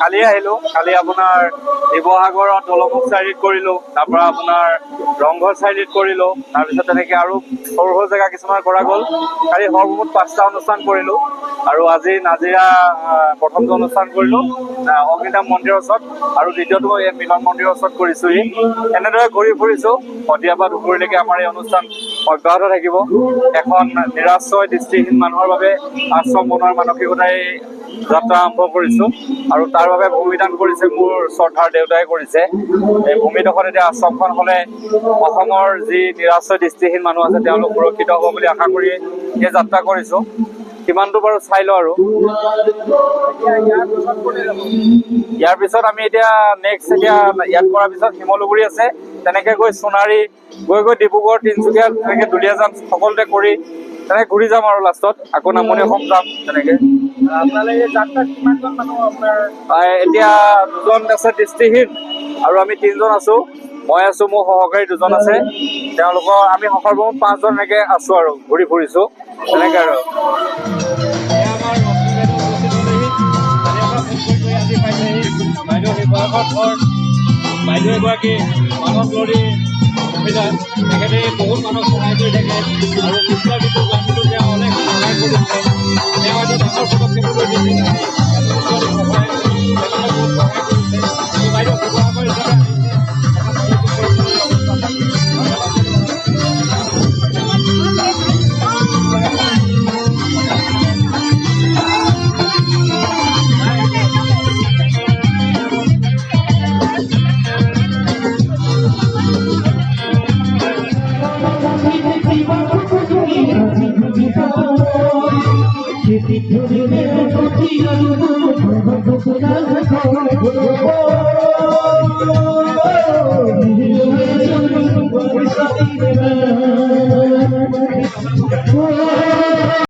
কালি আহিলোঁ। কালি আপোনাৰ শিৱসাগৰত দলমুখ চাৰিআলিত কৰিলোঁ, তাৰপৰা আপোনাৰ ৰংঘৰ চাৰিআলিত কৰিলোঁ, তাৰপিছত তেনেকৈ আৰু সৰু সৰু জেগা কিছুমান কৰা গ'ল। কালি সৰ্বমুঠ 5টা অনুষ্ঠান কৰিলোঁ আৰু আজি নাজিৰা প্ৰথমটো অনুষ্ঠান কৰিলোঁ অগ্নিধাম মন্দিৰৰ ওচৰত আৰু দ্বিতীয়টো এই মিলন মন্দিৰৰ ওচৰত কৰিছোঁহি। এনেদৰে ঘূৰি ফুৰিছোঁ। সন্ধিয়াৰ পৰা দুপৰলৈকে আমাৰ এই অনুষ্ঠান অব্যাহত থাকিব। এখন নিৰাশ্ৰয় দৃষ্টিহীন মানুহৰ বাবে আশ্ৰম বনোৱাৰ মানসিকতাই যাত্ৰা আৰম্ভ কৰিছোঁ আৰু তাৰ বাবে ভূমিদান কৰিছে মোৰ শ্ৰদ্ধাৰ দেউতাই কৰিছে। এই ভূমিডোখৰত এতিয়া আশ্ৰমখন হ'লে অসমৰ যি নিৰাশ্ৰয় দৃষ্টিহীন মানুহ আছে তেওঁলোক সুৰক্ষিত হ'ব বুলি আশা কৰি এই যাত্ৰা কৰিছোঁ। কিমানটো বাৰু চাই লওঁ আৰু ইয়াৰ পিছত আমি এতিয়া নেক্সট ইয়াত কৰাৰ পিছত শিমলুগুৰি আছে, তেনেকৈ গৈ সোণাৰী গৈ ডিব্ৰুগড়, তিনিচুকীয়া, তেনেকৈ দুলীয়াজান সকলোতে কৰি তেনেকৈ ঘূৰি যাম আৰু লাষ্টত আকৌ নামনি অসম যাম। তেনেকৈ এতিয়া 2জন আছে দৃষ্টিহীন আৰু আমি 3জন আছোঁ। মই আছোঁ, মোৰ সহকাৰী 2জন আছে, তেওঁলোকৰ আমি সৰ্বমুঠ 5জন এনেকৈ আছোঁ আৰু ঘূৰি ফুৰিছোঁ তেনেকৈ আৰু বাইদেউ শিৱসাগৰত ঘৰ, বাইদেউ এগৰাকী মানৱ লৰি মহিলা, তেখেতে বহুত মানুহক সহায় কৰি থাকে আৰু নিশ্চয় যিটো গানটো তেওঁ অনেক সহায় কৰিছে। তেওঁ এটা ডাঙৰ পদক্ষেপ লৈ দিছে, বাইদেউ শিৱসাগৰ হিচাপে